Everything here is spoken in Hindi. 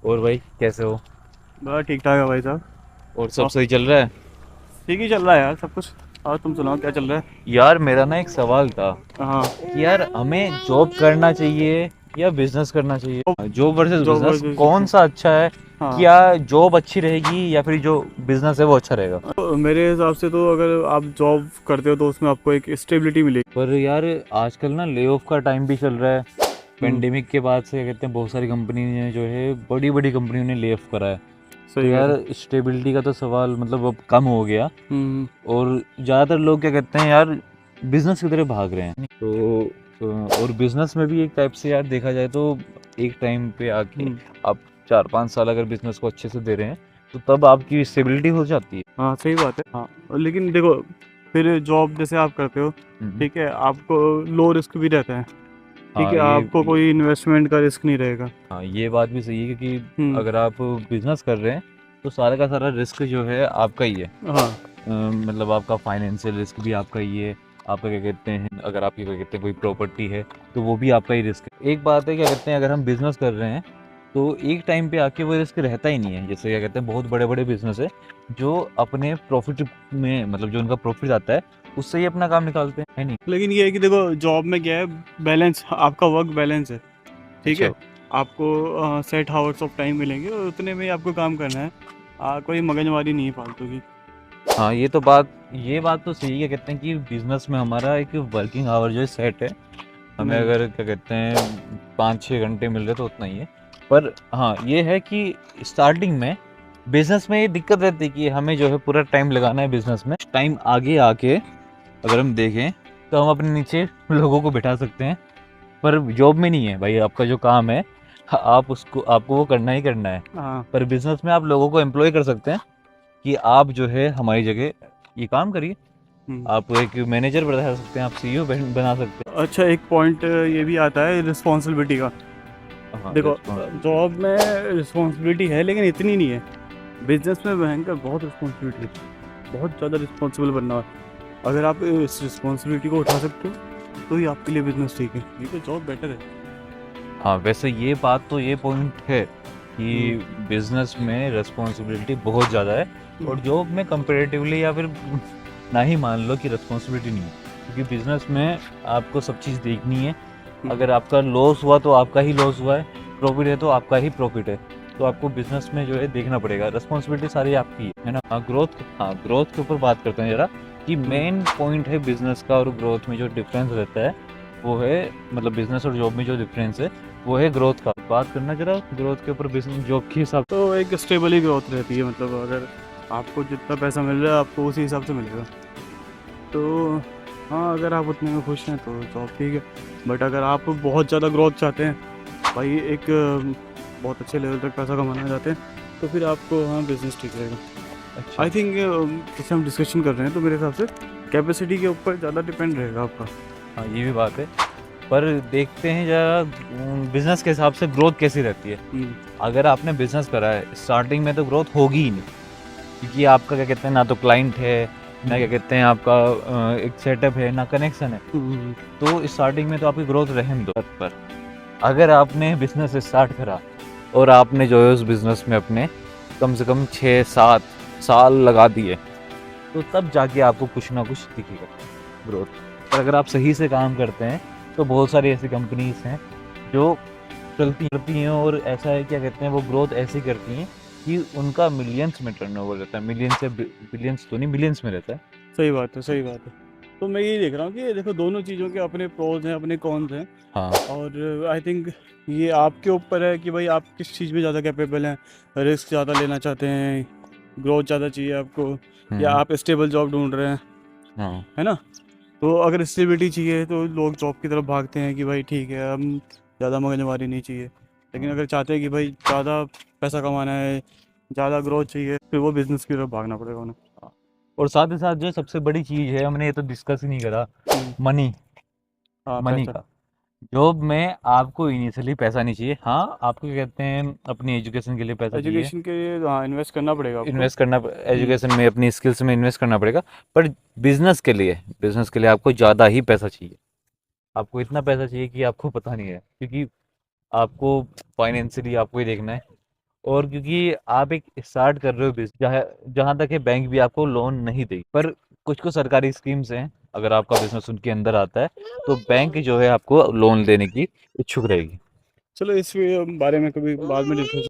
और भाई कैसे हो? बड़ा ठीक ठाक है भाई साहब। और सब और सही चल रहा है? ठीक ही चल रहा है यार सब कुछ। और तुम सुनाओ क्या चल रहा है? यार मेरा ना एक सवाल था हाँ। कि यार हमें जॉब करना चाहिए या बिजनेस करना चाहिए, जॉब वर्सेस जो बिजनेस कौन सा अच्छा है? हाँ। क्या जॉब अच्छी रहेगी या फिर जो बिजनेस है वो अच्छा रहेगा? तो मेरे हिसाब से तो अगर आप जॉब करते हो तो उसमें आपको एक स्टेबिलिटी मिलेगी। पर यार आजकल ना ले ऑफ का टाइम भी चल रहा है। हम्म। पेंडेमिक के बाद से क्या कहते हैं, बहुत सारी कंपनी ने जो है बड़ी बड़ी कंपनियों ने ले ऑफ करा है। तो सही बात यार है। स्टेबिलिटी का तो सवाल मतलब अब कम हो गया। हम्म। और ज़्यादातर लोग क्या कहते हैं यार, बिजनेस की तरफ भाग रहे हैं। तो और बिजनेस में भी एक टाइप से यार देखा जाए तो एक टाइम पे आके हम्म। आप 4-5 साल अगर बिजनेस को अच्छे से दे रहे हैं तो तब आपकी स्टेबिलिटी हो जाती है। हाँ सही बात है। हाँ लेकिन देखो, फिर जॉब जैसे आप करते हो, हम्म। ठीक है, आपको लो रिस्क भी रहता है। ठीक हाँ है, आपको कोई इन्वेस्टमेंट का रिस्क नहीं रहेगा। हाँ ये बात भी सही है क्योंकि हम्म। अगर आप बिजनेस कर रहे हैं तो सारा का सारा रिस्क जो है आपका ही है। हाँ। मतलब आपका फाइनेंशियल रिस्क भी आपका ही है। आपका क्या कहते हैं, अगर आपकी क्या कहते हैं कोई प्रॉपर्टी है तो वो भी आपका ही रिस्क है। एक बात है क्या कहते हैं, अगर हम बिजनेस कर रहे हैं तो एक टाइम पे आके वो रिस्क रहता ही नहीं है। जैसे क्या कहते हैं, बहुत बड़े बड़े बिजनेस है जो अपने प्रॉफिट में, मतलब जो उनका प्रॉफिट आता है उससे ही अपना काम निकालते हैं, है नहीं? लेकिन ये है कि देखो जॉब में क्या है, बैलेंस, आपका वर्क बैलेंस है। ठीक अच्छा। है। आपको सेट हावर्स ऑफ टाइम मिलेंगे और उतने में ही आपको काम करना है। कोई मगजमारी नहीं है फालतू की। हाँ ये बात तो सही है। कहते हैं कि बिजनेस में हमारा एक वर्किंग आवर जो है सेट है। हमें नहीं। अगर क्या कहते हैं 5-6 घंटे मिल रहे तो उतना ही है। पर हाँ ये है कि स्टार्टिंग में बिजनेस में ये दिक्कत रहती है कि हमें जो है पूरा टाइम लगाना है बिजनेस में। टाइम आगे आके अगर हम देखें तो हम अपने नीचे लोगों को बिठा सकते हैं। पर जॉब में नहीं है भाई, आपका जो काम है आप उसको आपको वो करना ही करना है। हाँ। पर बिजनेस में आप लोगों को एम्प्लॉय कर सकते हैं कि आप जो है हमारी जगह ये काम करिए। हम्म। आप एक मैनेजर बना सकते हैं, आप सीईओ बना सकते अच्छा, एक पॉइंट ये भी आता है रिस्पॉन्सिबिलिटी का। हैं। हाँ देखो, रिस्पॉन्सिबिलिटी। जॉब में रिस्पॉन्सिबिलिटी है लेकिन इतनी नहीं है। बिजनेस में भयंकर बहुत रिस्पॉन्सिबिलिटी है, बहुत ज़्यादा रिस्पॉन्सिबल बनना है। अगर आप इस रिस्पॉन्सिबिलिटी को उठा सकते हो तो ही आपके लिए बिजनेस ठीक है, नहीं तो जॉब बेटर है। हाँ वैसे ये बात तो ये पॉइंट है हम्म। कि बिजनेस में रिस्पॉन्सिबिलिटी बहुत ज़्यादा है। और हम्म। जॉब में कंपेरेटिवली या फिर ना ही मान लो कि रिस्पॉन्सिबिलिटी नहीं है, क्योंकि बिजनेस में आपको सब चीज़ देखनी है। हम्म। अगर आपका लॉस हुआ तो आपका ही लॉस हुआ है, प्रॉफिट है तो आपका ही प्रॉफिट है। तो आपको बिजनेस में जो है देखना पड़ेगा, रिस्पॉन्सिबिलिटी सारी आपकी है ना। हाँ ग्रोथ के ऊपर बात करते हैं जरा, कि हम्म। मेन पॉइंट है बिजनेस का और ग्रोथ में जो डिफरेंस रहता है वो है, मतलब बिजनेस और जॉब में जो डिफरेंस है वो है ग्रोथ का। बात करना जरा ग्रोथ के ऊपर बिजनेस जॉब के हिसाब तो एक स्टेबल ही ग्रोथ रहती है, मतलब अगर आपको जितना पैसा मिल रहा है आपको उसी हिसाब से मिलेगा। तो हाँ, अगर आप उतने में खुश हैं तो जॉब ठीक है। बट अगर आप बहुत ज़्यादा ग्रोथ चाहते हैं, भाई एक बहुत अच्छे लेवल तक पैसा कमाना चाहते हैं, तो फिर आपको हाँ बिजनेस ठीक रहेगा। से। अच्छा। आई थिंक जैसे हम डिस्कशन कर रहे हैं तो मेरे हिसाब से कैपेसिटी के ऊपर ज़्यादा डिपेंड रहेगा आपका। हाँ ये भी बात है। पर देखते हैं जरा बिजनेस के हिसाब से ग्रोथ कैसी रहती है। हम्म। अगर आपने बिजनेस करा है स्टार्टिंग में तो ग्रोथ होगी ही नहीं, क्योंकि आपका क्या कहते हैं ना तो क्लाइंट है, ना क्या हम्म। कहते हैं आपका एक सेटअप है, ना कनेक्शन है। हम्म। तो स्टार्टिंग में तो आपकी ग्रोथ रहने दो। पर अगर आपने बिजनेस स्टार्ट करा और आपने जो है उस बिजनेस में अपने कम से कम 6-7 साल लगा दिए तो तब जाके आपको कुछ ना कुछ दिखेगा ग्रोथ। पर अगर आप सही से काम करते हैं तो बहुत सारी ऐसी कंपनीज हैं जो चलती हैं, और ऐसा है क्या कहते हैं वो ग्रोथ ऐसी करती हैं कि उनका मिलियंस में टर्नओवर रहता है। मिलियंस से बिलियंस तो नहीं, मिलियंस में रहता है। सही बात है, सही बात है। तो मैं यही देख रहा हूँ कि देखो दोनों चीज़ों के अपने प्रोज हैं, अपने कॉन्स हैं। हाँ। और आई थिंक ये आपके ऊपर है कि भाई आप किस चीज़ में ज़्यादा कैपेबल हैं। रिस्क ज़्यादा लेना चाहते हैं, ग्रोथ ज़्यादा चाहिए आपको, या हम्म। आप स्टेबल जॉब ढूंढ रहे हैं, हाँ। है ना। तो अगर स्टेबिलिटी चाहिए तो लोग जॉब की तरफ भागते हैं कि भाई ठीक है, हम ज़्यादा मगजमारी नहीं चाहिए। लेकिन हाँ। अगर चाहते हैं कि भाई ज़्यादा पैसा कमाना है, ज़्यादा ग्रोथ चाहिए, फिर वो बिज़नेस की तरफ भागना पड़ेगा उन्हें। हाँ। और साथ ही साथ जो सबसे बड़ी चीज़ है, हमने ये तो डिस्कस ही नहीं करा, हम्म। मनी। हाँ, मनी पैसा। का जॉब में आपको इनिशियली पैसा नहीं चाहिए। हाँ आपको क्या कहते हैं अपनी एजुकेशन के लिए पैसा चाहिए, एजुकेशन के लिए हाँ इन्वेस्ट करना पड़ेगा आपको। इन्वेस्ट करना, हम्म। एजुकेशन में अपनी स्किल्स में इन्वेस्ट करना पड़ेगा। पर बिजनेस के लिए आपको ज़्यादा ही पैसा चाहिए। आपको इतना पैसा चाहिए कि आपको पता नहीं है, क्योंकि आपको फाइनेंशियली आपको ही देखना है। और क्योंकि आप एक स्टार्ट कर रहे हो बिजनेस, जहाँ जहाँ तक है बैंक भी आपको लोन नहीं देगी, पर कुछ कुछ सरकारी स्कीम्स हैं, अगर आपका बिजनेस उनके अंदर आता है तो बैंक जो है आपको लोन देने की इच्छुक रहेगी। चलो इस बारे में कभी बाद में डिस्कस